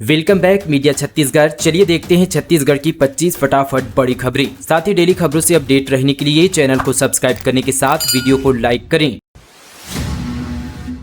Welcome back media Chhattisgarh. चलिए देखते हैं छत्तीसगढ़ की 25 फटाफट बड़ी खबरें। साथ ही डेली खबरों से अपडेट रहने के लिए चैनल को सब्सक्राइब करने के साथ वीडियो को लाइक करें।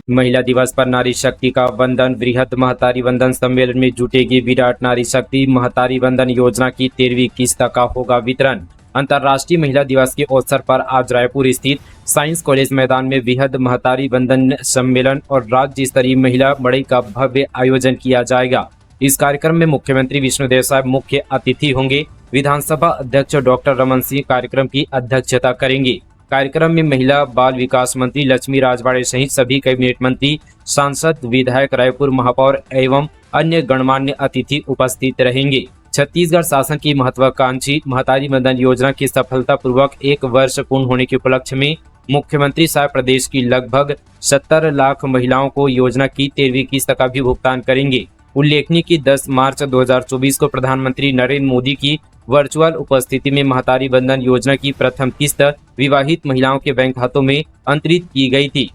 महिला दिवस पर नारी शक्ति का वंदन। बृहद महतारी वंदन सम्मेलन में जुटेगी विराट नारी शक्ति। महतारी वंदन योजना की 13वीं किस्त का होगा वितरण। अंतर्राष्ट्रीय महिला दिवस के अवसर पर आज रायपुर स्थित साइंस कॉलेज मैदान में बृहद महतारी वंदन सम्मेलन और राज्य स्तरीय महिला मड़ई का भव्य आयोजन किया जाएगा। इस कार्यक्रम में मुख्यमंत्री विष्णुदेव साहब मुख्य अतिथि होंगे। विधानसभा अध्यक्ष डॉक्टर रमन सिंह कार्यक्रम की अध्यक्षता करेंगे। कार्यक्रम में महिला बाल विकास मंत्री लक्ष्मी राजवाड़े सहित सभी कैबिनेट मंत्री, सांसद, विधायक, रायपुर महापौर एवं अन्य गणमान्य अतिथि उपस्थित रहेंगे। छत्तीसगढ़ शासन की महत्वाकांक्षी महतारी वंदन योजना की सफलतापूर्वक 1 वर्ष पूर्ण होने के उपलक्ष्य में मुख्यमंत्री साहब प्रदेश की लगभग 70 लाख महिलाओं को योजना की 13वीं किस्त का भी भुगतान करेंगे। उल्लेखनीय कि 10 मार्च 2024 को प्रधानमंत्री नरेंद्र मोदी की वर्चुअल उपस्थिति में महतारी वंदन योजना की प्रथम किस्त विवाहित महिलाओं के बैंक खातों में अंतरित की गई थी।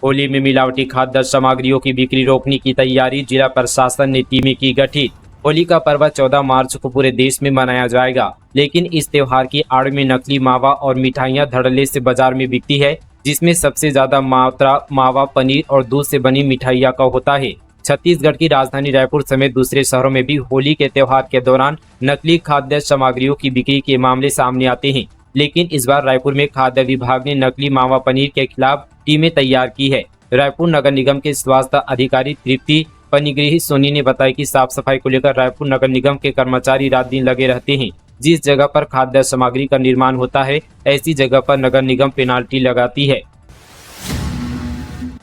होली में मिलावटी खाद्य सामग्रियों की बिक्री रोकने की तैयारी। जिला प्रशासन ने टीमें की गठित। होली का पर्व 14 मार्च को पूरे देश में मनाया जाएगा, लेकिन इस त्योहार की आड़ में नकली मावा और मिठाइयां धड़ल्ले से बाजार में बिकती है, जिसमें सबसे ज्यादा मात्रा मावा, पनीर और दूध से बनी मिठाइयां का होता है। छत्तीसगढ़ की राजधानी रायपुर समेत दूसरे शहरों में भी होली के त्योहार के दौरान नकली खाद्य सामग्रियों की बिक्री के मामले सामने आते हैं, लेकिन इस बार रायपुर में खाद्य विभाग ने नकली मावा पनीर के खिलाफ टीमें तैयार की है। रायपुर नगर निगम के स्वास्थ्य अधिकारी तृप्ति पनिग्रही सोनी ने बताया कि साफ सफाई को लेकर रायपुर नगर निगम के कर्मचारी रात दिन लगे रहते हैं। जिस जगह पर खाद्य सामग्री का निर्माण होता है, ऐसी जगह पर नगर निगम पेनाल्टी लगाती है।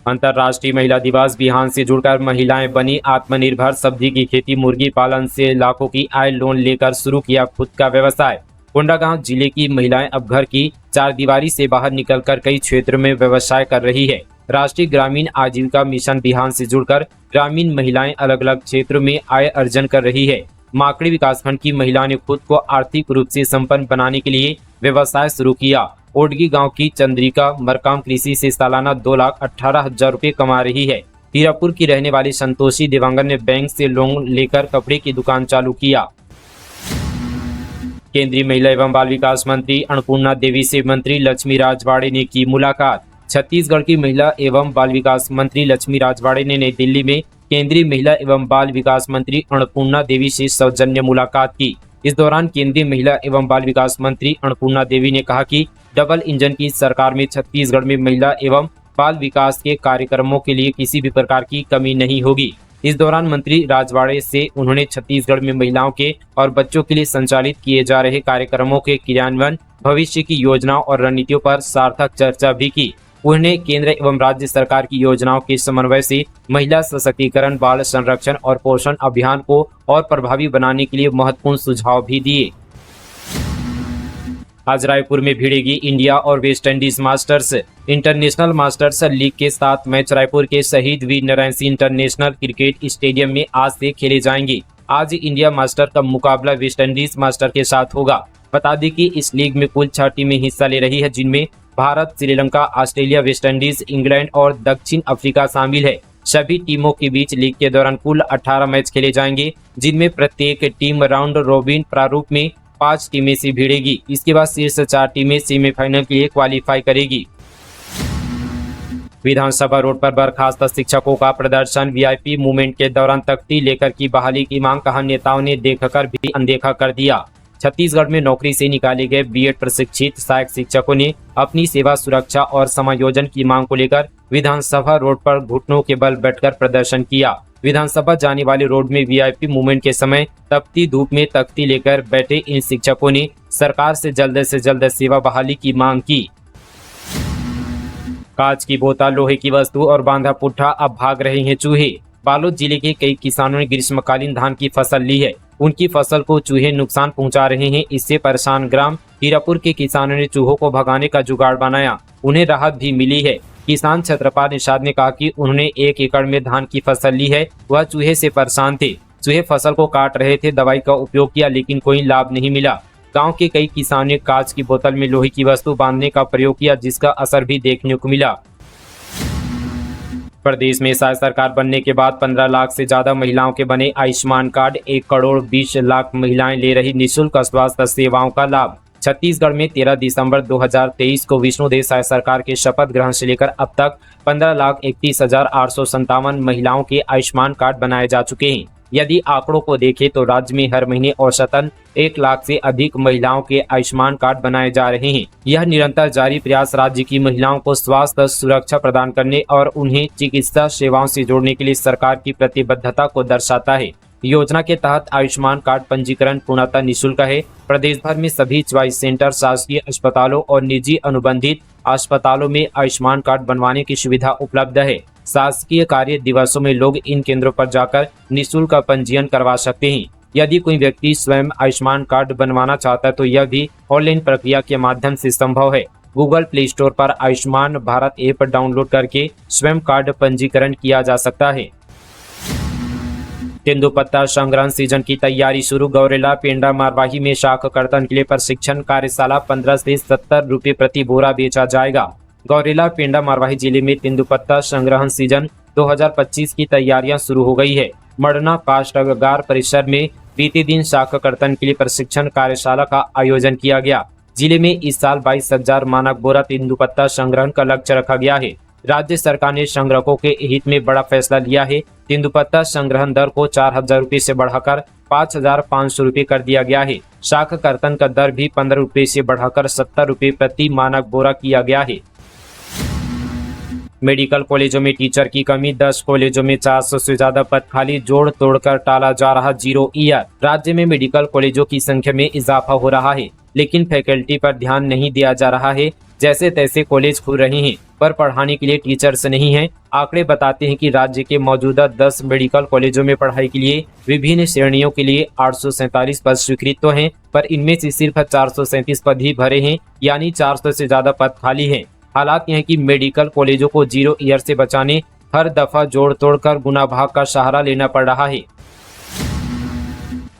अंतर्राष्ट्रीय महिला दिवस। बिहान से जुड़कर महिलाएं बनी आत्मनिर्भर। सब्जी की खेती, मुर्गी पालन से लाखों की आय। लोन लेकर शुरू किया खुद का व्यवसाय। कोंडागांव जिले की महिलाएं अब घर की चारदीवारी से बाहर निकलकर कई क्षेत्रों में व्यवसाय कर रही है। राष्ट्रीय ग्रामीण आजीविका मिशन बिहान से जुड़कर ग्रामीण महिलाएं अलग अलग क्षेत्रों में आय अर्जन कर रही है। माकड़ी विकासखंड की महिलाओं ने खुद को आर्थिक रूप से संपन्न बनाने के लिए व्यवसाय शुरू किया। ओडगी गांव की चंद्रिका मरकाम कृषि से सालाना 2,18,000 रुपये कमा रही है। हीरापुर की रहने वाली संतोषी देवांगन ने बैंक से लोन लेकर कपड़े की दुकान चालू किया। केंद्रीय महिला एवं बाल विकास मंत्री अन्नपूर्णा देवी से मंत्री लक्ष्मी राजवाड़े ने की मुलाकात। छत्तीसगढ़ की महिला एवं बाल विकास मंत्री लक्ष्मी राजवाड़े ने नई दिल्ली में केंद्रीय महिला एवं बाल विकास मंत्री अन्नपूर्णा देवी से सौजन्य मुलाकात की। इस दौरान केंद्रीय महिला एवं बाल विकास मंत्री अन्नपूर्णा देवी ने कहा कि डबल इंजन की सरकार में छत्तीसगढ़ में महिला एवं बाल विकास के कार्यक्रमों के लिए किसी भी प्रकार की कमी नहीं होगी। इस दौरान मंत्री राजवाड़े से उन्होंने छत्तीसगढ़ में महिलाओं के और बच्चों के लिए संचालित किए जा रहे कार्यक्रमों के क्रियान्वयन, भविष्य की योजनाओं और रणनीतियों पर सार्थक चर्चा भी की। उन्होंने केंद्र एवं राज्य सरकार की योजनाओं के समन्वय से महिला सशक्तिकरण, बाल संरक्षण और पोषण अभियान को और प्रभावी बनाने के लिए महत्वपूर्ण सुझाव भी दिए। आज रायपुर में भिड़ेगी इंडिया और West Indies masters. International masters league के 7 मैच रायपुर के Shaheed Veer Narayan Singh international cricket stadium में आज से खेले जाएंगे। आज इंडिया मास्टर का मुकाबला वेस्ट इंडीज मास्टर के साथ होगा। बता दें कि इस लीग में कुल 6 टीमें हिस्सा ले रही है, जिनमें Bharat, Sri Lanka, Australia, West Indies, England और दक्षिण अफ्रीका शामिल है। सभी टीमों के बीच लीग के दौरान कुल 18 मैच खेले जाएंगे, जिनमें प्रत्येक टीम राउंड रोबिन प्रारूप में 5 टीमें से भिड़ेगी। इसके बाद शीर्ष 4 टीमें सेमीफाइनल के लिए क्वालिफाई करेगी। विधानसभा रोड पर बर्खास्त शिक्षकों का प्रदर्शन। वीआईपी मूवमेंट के दौरान तख्ती लेकर की बहाली की मांग कहा नेताओं ने देखकर भी अनदेखा कर दिया। छत्तीसगढ़ में नौकरी से निकाले गए बीएड प्रशिक्षित सहायक शिक्षकों ने अपनी सेवा, सुरक्षा और समायोजन की मांग को लेकर विधानसभा रोड पर घुटनों के बल बैठकर प्रदर्शन किया। विधानसभा जाने वाले रोड में वीआईपी मूवमेंट के समय तपती धूप में तख्ती लेकर बैठे इन शिक्षकों ने सरकार से जल्द सेवा बहाली की मांग की। कांच की बोतल, लोहे की वस्तु और बांधा पुट्ठा, अब भाग रहे हैं चूहे। बालोद जिले के कई किसानों ने ग्रीष्मकालीन धान की फसल ली है। उनकी फसल को चूहे नुकसान पहुंचा रहे हैं। इससे परेशान ग्राम हीरापुर के किसानों ने चूहों को भगाने का जुगाड़ बनाया। उन्हें राहत भी मिली है। किसान छत्रपाल निषाद ने कहा कि उन्होंने 1 एकड़ में धान की फसल ली है। वह चूहे से परेशान थे। चूहे फसल को काट रहे थे। दवाई का उपयोग किया, लेकिन कोई लाभ नहीं मिला। गांव के कई किसानों ने कांच की बोतल में लोहे की वस्तु बांधने का प्रयोग किया, जिसका असर भी देखने को मिला। प्रदेश में शायद सरकार बनने के बाद 15 लाख से ज्यादा महिलाओं के बने आयुष्मान कार्ड। 1 करोड़ 20 लाख महिलाएं ले रही निःशुल्क स्वास्थ्य सेवाओं का लाभ। छत्तीसगढ़ में 13 दिसंबर 2023 को विष्णुदेव साय सरकार के शपथ ग्रहण से लेकर अब तक 15,31,857 महिलाओं के आयुष्मान कार्ड बनाए जा चुके हैं। यदि आंकड़ों को देखें तो राज्य में हर महीने औसतन 1 लाख से अधिक महिलाओं के आयुष्मान कार्ड बनाए जा रहे हैं। यह निरंतर जारी प्रयास राज्य की महिलाओं को स्वास्थ्य सुरक्षा प्रदान करने और उन्हें चिकित्सा सेवाओं से जोड़ने के लिए सरकार की प्रतिबद्धता को दर्शाता है। योजना के तहत आयुष्मान कार्ड पंजीकरण पूर्णतः निःशुल्क है। प्रदेश भर में सभी चॉइस सेंटर, शासकीय अस्पतालों और निजी अनुबंधित अस्पतालों में आयुष्मान कार्ड बनवाने की सुविधा उपलब्ध है। शासकीय कार्य दिवसों में लोग इन केंद्रों पर जाकर निःशुल्क पंजीयन करवा सकते हैं। यदि कोई व्यक्ति स्वयं आयुष्मान कार्ड बनवाना चाहता है तो यह भी ऑनलाइन प्रक्रिया के माध्यम से संभव है। गूगल प्ले स्टोर पर आयुष्मान भारत ऐप डाउनलोड करके स्वयं कार्ड पंजीकरण किया जा सकता है। तेंदुपत्ता संग्रहण सीजन की तैयारी शुरू। गौरेला पेंडा मारवाही में शाख कर्तन के लिए प्रशिक्षण कार्यशाला 15 से 70 रुपये प्रति बोरा बेचा जाएगा। गौरेला पेंडा मारवाही जिले में तेंदुपत्ता संग्रहण सीजन 2025 की तैयारियां शुरू हो गई है। मडना काष्ठागार परिसर में बीते दिन शाख कर्तन के लिए प्रशिक्षण कार्यशाला का आयोजन किया गया। जिले में इस साल 22,000 मानक बोरा तेंदुपत्ता संग्रहण का लक्ष्य रखा गया है। राज्य सरकार ने संग्राहकों के हित में बड़ा फैसला लिया है। तेंदुपत्ता संग्रहण दर को 4,000 रुपये से बढ़ाकर 5,500 रुपये कर दिया गया है। शाख कर्तन का दर भी 15 रुपये से बढ़ाकर 70 रुपये प्रति मानक बोरा किया गया है। मेडिकल कॉलेजों में टीचर की कमी। 10 कॉलेजों में 400 से ज्यादा पद खाली। जोड़ तोड़कर टाला जा रहा 0 ईयर। राज्य में मेडिकल कॉलेजों की संख्या में इजाफा हो रहा है, लेकिन फैकल्टी पर ध्यान नहीं दिया जा रहा है। जैसे तैसे कॉलेज खुल रहे हैं पर पढ़ाने के लिए टीचर्स नहीं हैं। आंकड़े बताते हैं कि राज्य के मौजूदा 10 मेडिकल कॉलेजों में पढ़ाई के लिए विभिन्न श्रेणियों के लिए 847 पद स्वीकृत तो हैं, पर इनमें से सिर्फ 437 पद ही भरे हैं, यानी 400 से ज्यादा पद खाली हैं। हालात यह है कि मेडिकल कॉलेजों को 0 ईयर से बचाने हर दफा जोड़ तोड़ कर गुना भाग का सहारा लेना पड़ रहा है।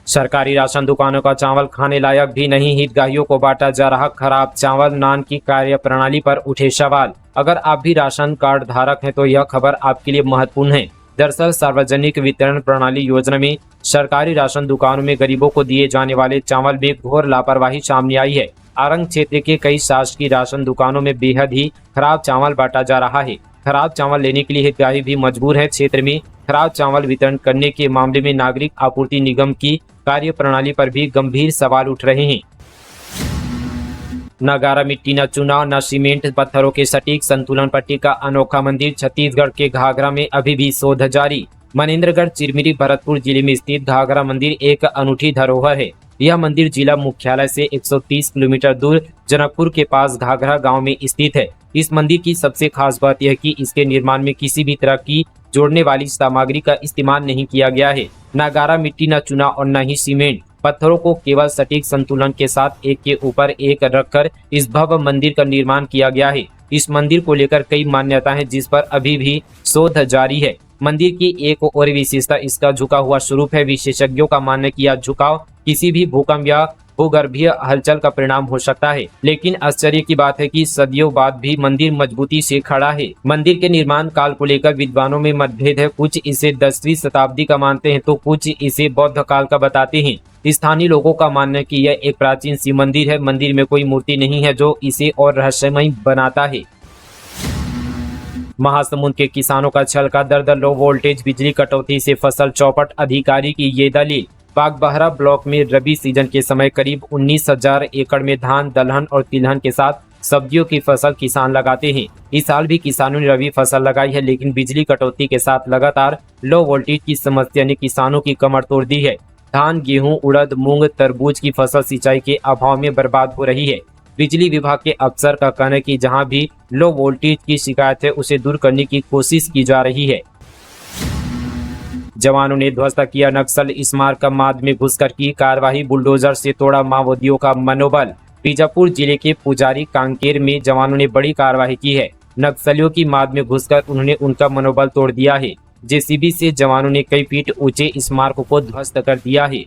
सरकारी राशन दुकानों का चावल खाने लायक भी नहीं। हितग्राहियों को बांटा जा रहा खराब चावल। नान की कार्यप्रणाली पर उठे सवाल। अगर आप भी राशन कार्ड धारक हैं तो यह खबर आपके लिए महत्वपूर्ण है। दरअसल सार्वजनिक वितरण प्रणाली योजना में सरकारी राशन दुकानों में गरीबों को दिए जाने वाले चावल में घोर लापरवाही सामने आई है। आरंग क्षेत्र के कई शासकीय राशन दुकानों में बेहद ही खराब चावल बांटा जा रहा है। खराब चावल लेने के लिए हितग्राही भी मजबूर है। क्षेत्र में खराब चावल वितरण करने के मामले में नागरिक आपूर्ति निगम की कार्य प्रणाली पर भी गंभीर सवाल उठ रहे हैं। न गारा मिट्टी, न चूना, न सीमेंट, पत्थरों के सटीक संतुलन पट्टी का अनोखा मंदिर। छत्तीसगढ़ के घाघरा में अभी भी शोध जारी। मनेन्द्रगढ़ चिरमिरी भरतपुर जिले में स्थित घाघरा मंदिर एक अनूठी धरोहर है। यह मंदिर जिला मुख्यालय से 130 किलोमीटर दूर जनकपुर के पास घाघरा गांव में स्थित है। इस मंदिर की सबसे खास बात यह कि इसके निर्माण में किसी भी तरह की जोड़ने वाली सामग्री का इस्तेमाल नहीं किया गया है। न गारा मिट्टी, न चूना और न ही सीमेंट। पत्थरों को केवल सटीक संतुलन के साथ एक के ऊपर एक रखकर इस भव्य मंदिर का निर्माण किया गया है। इस मंदिर को लेकर कई मान्यताएं हैं जिस पर अभी भी शोध जारी है। मंदिर की एक और विशेषता इसका झुका हुआ स्वरूप है। विशेषज्ञों का मानना है कि यह झुकाव किसी भी भूकंप या भूगर्भीय हलचल का परिणाम हो सकता है, लेकिन आश्चर्य की बात है कि सदियों बाद भी मंदिर मजबूती से खड़ा है। मंदिर के निर्माण काल को लेकर विद्वानों में मतभेद है। कुछ इसे 10वीं शताब्दी का मानते हैं तो कुछ इसे बौद्ध काल का बताते हैं। स्थानीय लोगों का मानना है कि यह एक प्राचीन सी मंदिर है। मंदिर में कोई मूर्ति नहीं है जो इसे और रहस्यमय बनाता है। महासमुंद के किसानों का छल का दर्द। लो वोल्टेज बिजली कटौती से फसल चौपट। अधिकारी की ये दलील। बागबाहरा ब्लॉक में रबी सीजन के समय करीब 19,000 एकड़ में धान, दलहन और तिलहन के साथ सब्जियों की फसल किसान लगाते हैं। इस साल भी किसानों ने रबी फसल लगाई है, लेकिन बिजली कटौती के साथ लगातार लो वोल्टेज की समस्या ने किसानों की कमर तोड़ दी है। धान, गेहूं, उड़द, मूंग, तरबूज की फसल सिंचाई के अभाव में बर्बाद हो रही है। बिजली विभाग के अफसर का कहना है कि जहां भी लो वोल्टेज की शिकायत है उसे दूर करने की कोशिश की जा रही है। जवानों ने ध्वस्त किया नक्सल स्मारक। माद में घुसकर की कार्रवाई। बुलडोजर से तोड़ा माओवादियों का मनोबल। बीजापुर जिले के पुजारी कांकेर में जवानों ने बड़ी कार्रवाई की है। नक्सलियों की माद में घुसकर उन्होंने उनका मनोबल तोड़ दिया है। जेसीबी से जवानों ने कई फीट ऊंचे स्मारक को ध्वस्त कर दिया है।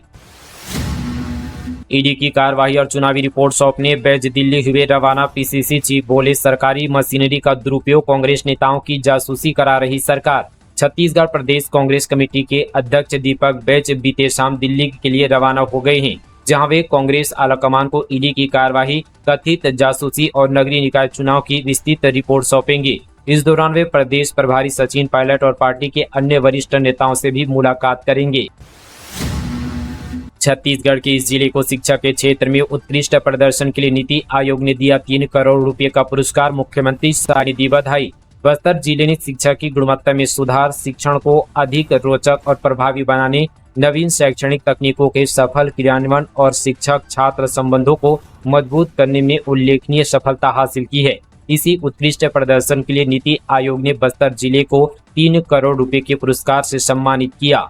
ईडी की कार्रवाई और चुनावी रिपोर्ट सौंपने बैज दिल्ली हुए रवाना। पीसीसी चीफ बोले, सरकारी मशीनरी का दुरुपयोग, कांग्रेस नेताओं की जासूसी करा रही सरकार। छत्तीसगढ़ प्रदेश कांग्रेस कमेटी के अध्यक्ष दीपक बैज बीते शाम दिल्ली के लिए रवाना हो गए हैं, जहां वे कांग्रेस आलाकमान को ईडी की कार्रवाई, कथित जासूसी और नगरीय निकाय चुनाव की विस्तृत रिपोर्ट सौंपेंगे। इस दौरान वे प्रदेश प्रभारी सचिन पायलट और पार्टी के अन्य वरिष्ठ नेताओं से भी मुलाकात करेंगे। छत्तीसगढ़ के इस जिले को शिक्षा के क्षेत्र में उत्कृष्ट प्रदर्शन के लिए नीति आयोग ने दिया 3 करोड़ रुपए का पुरस्कार। मुख्यमंत्री शाही दी बधाई। बस्तर जिले ने शिक्षा की गुणवत्ता में सुधार, शिक्षण को अधिक रोचक और प्रभावी बनाने, नवीन शैक्षणिक तकनीकों के सफल क्रियान्वयन और शिक्षक छात्र संबंधों को मजबूत करने में उल्लेखनीय सफलता हासिल की है। इसी उत्कृष्ट प्रदर्शन के लिए नीति आयोग ने बस्तर जिले को 3 करोड़ रुपए के पुरस्कार से सम्मानित किया।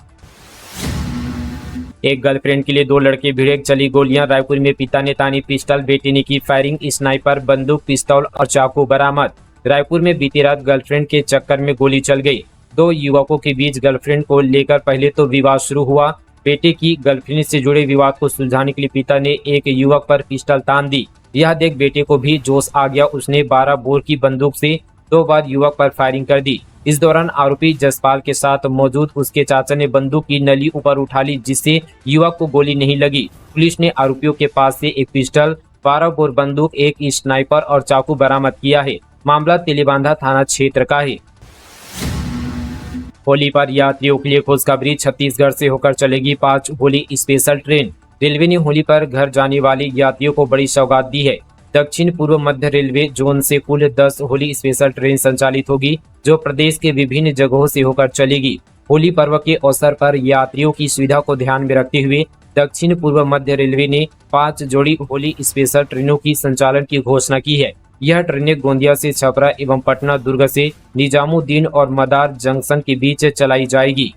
एक गर्लफ्रेंड के लिए 2 लड़के भिड़े, चली गोलियां। रायपुर में पिता ने तानी पिस्टल, बेटे ने की फायरिंग। स्नाइपर, बंदूक, पिस्तौल और चाकू बरामद। रायपुर में बीती रात गर्लफ्रेंड के चक्कर में गोली चल गई। 2 युवकों के बीच गर्लफ्रेंड को लेकर पहले तो विवाद शुरू हुआ। बेटे की गर्लफ्रेंड से जुड़े विवाद को सुलझाने के लिए पिता ने एक युवक पर पिस्टल तान दी। यह देख बेटे को भी जोश आ गया। उसने 12 बोर की बंदूक से 2 बार युवक पर फायरिंग कर दी। इस दौरान आरोपी जसपाल के साथ मौजूद उसके चाचा ने बंदूक की नली ऊपर उठा ली, जिससे युवक को गोली नहीं लगी। पुलिस ने आरोपियों के पास से एक पिस्टल, 12 बोर बंदूक, एक स्नाइपर और चाकू बरामद किया है। मामला तेलीबांधा थाना क्षेत्र का है। होली पर यात्रियों के लिए खुशखबरी। छत्तीसगढ़ से होकर चलेगी 5 होली स्पेशल ट्रेन। रेलवे ने होली पर घर जाने वाले यात्रियों को बड़ी सौगात दी है। दक्षिण पूर्व मध्य रेलवे जोन से कुल 10 होली स्पेशल ट्रेन संचालित होगी, जो प्रदेश के विभिन्न जगहों से होकर चलेगी। होली पर्व के अवसर पर यात्रियों की सुविधा को ध्यान में रखते हुए दक्षिण पूर्व मध्य रेलवे ने 5 जोड़ी होली स्पेशल ट्रेनों की संचालन की घोषणा की है। यह ट्रेनें गोंदिया से छपरा एवं पटना दुर्ग से निजामुद्दीन और मदार जंक्शन के बीच चलाई जाएगी।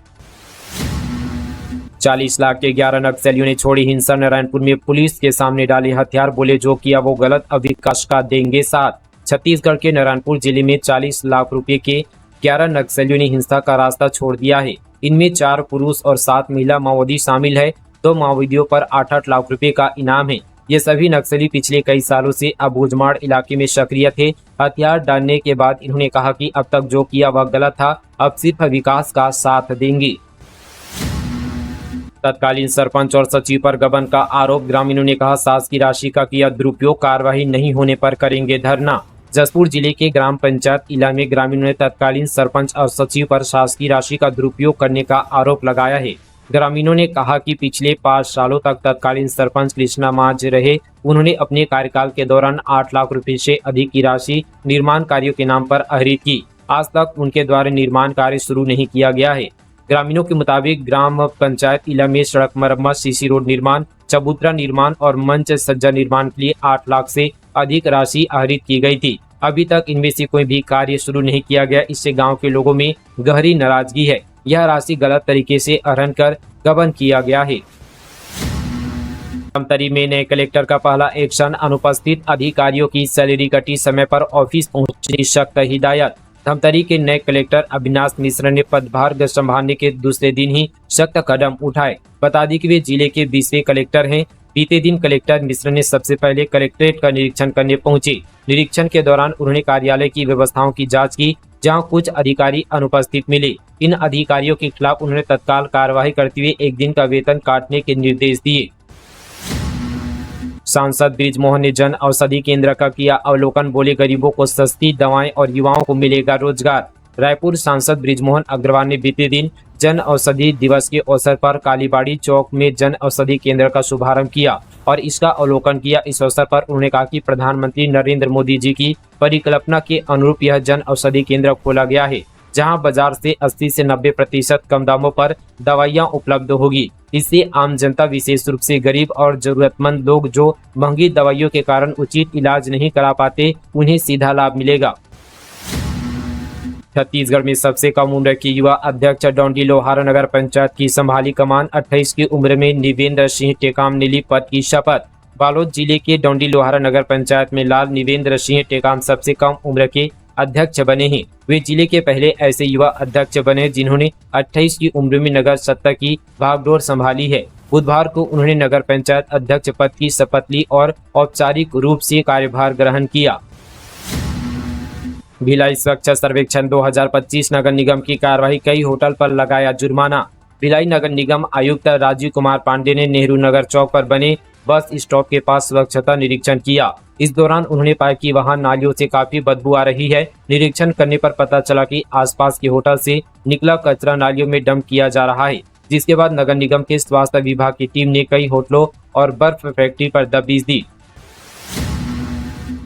40 लाख के 11 नक्सलियों ने छोड़ी हिंसा। नारायणपुर में पुलिस के सामने डाले हथियार, बोले जो किया वो गलत, अब विकास का देंगे साथ। छत्तीसगढ़ के नारायणपुर जिले में 40 लाख रुपए के 11 नक्सलियों ने हिंसा का रास्ता छोड़ दिया है। इनमें 4 पुरुष और 7 महिला माओवादी शामिल है। 2 माओवादियों पर 8-8 लाख रुपए का इनाम है। ये सभी नक्सली पिछले कई सालों से अबूझमाड़ इलाके में सक्रिय थे। हथियार डालने के बाद इन्होंने कहा कि अब तक जो किया वह गलत था, अब सिर्फ विकास का साथ देंगे। तत्कालीन सरपंच और सचिव पर गबन का आरोप। ग्रामीणों ने कहा सास की राशि का किया दुरुपयोग, कार्रवाई नहीं होने पर करेंगे धरना। जसपुर जिले के ग्राम पंचायत इला में ग्रामीणों ने तत्कालीन सरपंच और सचिव पर सास की राशि का दुरुपयोग करने का आरोप लगाया है। ग्रामीणों ने कहा कि पिछले 5 सालों तक तत्कालीन सरपंच कृष्णा माझ रहे। उन्होंने अपने कार्यकाल के दौरान 8 लाख रुपए से अधिक की राशि निर्माण कार्यों के नाम पर आहरित की। आज तक उनके द्वारा निर्माण कार्य शुरू नहीं किया गया है। ग्रामीणों के मुताबिक ग्राम पंचायत इला में सड़क मरम्मत, सीसी रोड निर्माण, चबूतरा निर्माण और मंच सज्जा निर्माण के लिए 8 लाख से अधिक राशि आहरित की गई थी। अभी तक इनमें से कोई भी कार्य शुरू नहीं किया गया। इससे गांव के लोगों में गहरी नाराजगी है। यह राशि गलत तरीके से आहरण कर गबन किया गया है। धमतरी में नए कलेक्टर का पहला एक्शन। अनुपस्थित अधिकारियों की सैलरी कटी, समय पर ऑफिस पहुंचने की सख्त हिदायत। धमतरी के नए कलेक्टर अविनाश मिश्रा ने पदभार संभालने के दूसरे दिन ही सख्त कदम उठाए। बता दें कि वे जिले के 20वें कलेक्टर हैं। बीते दिन कलेक्टर मिश्रा ने सबसे पहले कलेक्ट्रेट का निरीक्षण करने पहुंचे। निरीक्षण के दौरान उन्होंने कार्यालय की व्यवस्थाओं की जांच की, जहां कुछ अधिकारी अनुपस्थित मिले। इन अधिकारियों के खिलाफ उन्होंने तत्काल कार्रवाई करते हुए 1 दिन का वेतन काटने के निर्देश दिए। सांसद बृजमोहन ने जन औषधि केंद्र का किया अवलोकन, बोले गरीबों को सस्ती दवाएं और युवाओं को मिलेगा रोजगार। रायपुर सांसद बृजमोहन अग्रवाल ने बीते दिन जन औषधि दिवस के अवसर पर कालीबाड़ी चौक में जन औषधि केंद्र का शुभारंभ किया और इसका अवलोकन किया। इस अवसर पर उन्होंने कहा कि प्रधानमंत्री नरेंद्र मोदी जी की परिकल्पना के अनुरूप यह जन औषधि केंद्र खोला गया है, जहां बाजार से 80 से 90% कम दामों पर दवाइयां उपलब्ध होगी। इससे आम जनता, विशेष रूप से गरीब और जरूरतमंद लोग जो महंगी दवाइयों के कारण उचित इलाज नहीं करा पाते, उन्हें सीधा लाभ मिलेगा। छत्तीसगढ़ में सबसे कम उम्र के युवा अध्यक्ष डोंडी लोहारा नगर पंचायत की संभाली कमान। 28 की उम्र में निवेंद्र सिंह टेकाम ने ली पद की शपथ। बालोद जिले के डोंडी लोहारा नगर पंचायत में लाल निवेंद्र सिंह टेकाम सबसे कम उम्र के अध्यक्ष बने हैं। वे जिले के पहले ऐसे युवा अध्यक्ष बने जिन्होंने 28 की उम्र में नगर सत्ता की भागडोर संभाली है। बुधवार को उन्होंने नगर पंचायत अध्यक्ष पद की शपथ ली और औपचारिक रूप से कार्यभार ग्रहण किया। भिलाई स्वच्छ सर्वेक्षण 2025 नगर निगम की कार्यवाही, कई होटल पर लगाया जुर्माना। भिलाई नगर निगम आयुक्त राजीव कुमार पांडे ने नेहरू नगर चौक पर बने बस स्टॉप के पास स्वच्छता निरीक्षण किया। इस दौरान उन्होंने पाया कि वहां नालियों से काफी बदबू आ रही है। निरीक्षण करने पर पता चला कि आसपास के होटल से निकला कचरा नालियों में डंप किया जा रहा है, जिसके बाद नगर निगम के स्वास्थ्य विभाग की टीम ने कई होटलों और बर्फ फैक्ट्री पर दबिश दी।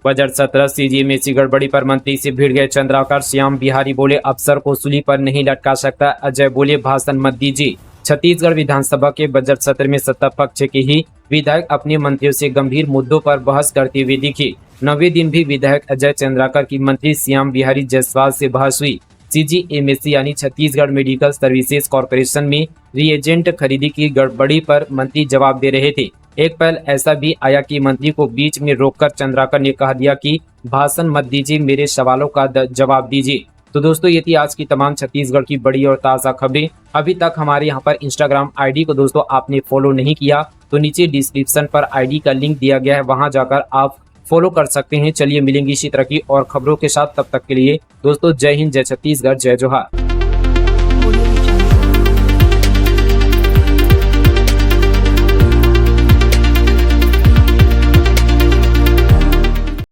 बजट सत्र सीजीएमएसी गड़बड़ी पर मंत्री से भिड़ गए चंद्राकर। श्याम बिहारी बोले, अफसर को सूली पर नहीं लटका सकता। अजय बोले, भाषण मत दीजिए। छत्तीसगढ़ विधानसभा के बजट सत्र में सत्ता पक्ष के ही विधायक अपने मंत्रियों से गंभीर मुद्दों पर बहस करते हुए दिखे। 9वें दिन भी विधायक अजय चंद्राकर की मंत्री श्याम बिहारी जायसवाल से बहस हुई। सीजीएमएसी यानी छत्तीसगढ़ मेडिकल सर्विसेज कॉर्पोरेशन में रिएजेंट खरीदी की गड़बड़ी पर मंत्री जवाब दे रहे थे। एक पहल ऐसा भी आया कि मंत्री को बीच में रोककर चंद्राकर ने कह दिया कि भाषण मत दीजिए, मेरे सवालों का जवाब दीजिए। तो दोस्तों, ये थी आज की तमाम छत्तीसगढ़ की बड़ी और ताज़ा खबरें। अभी तक हमारे यहाँ पर इंस्टाग्राम आईडी को दोस्तों आपने फॉलो नहीं किया तो नीचे डिस्क्रिप्शन पर आईडी का लिंक दिया गया है, वहां जाकर आप फॉलो कर सकते हैं। चलिए मिलेंगे इसी तरह की और खबरों के साथ, तब तक के लिए दोस्तों जय हिंद, जय छत्तीसगढ़, जय जोहार।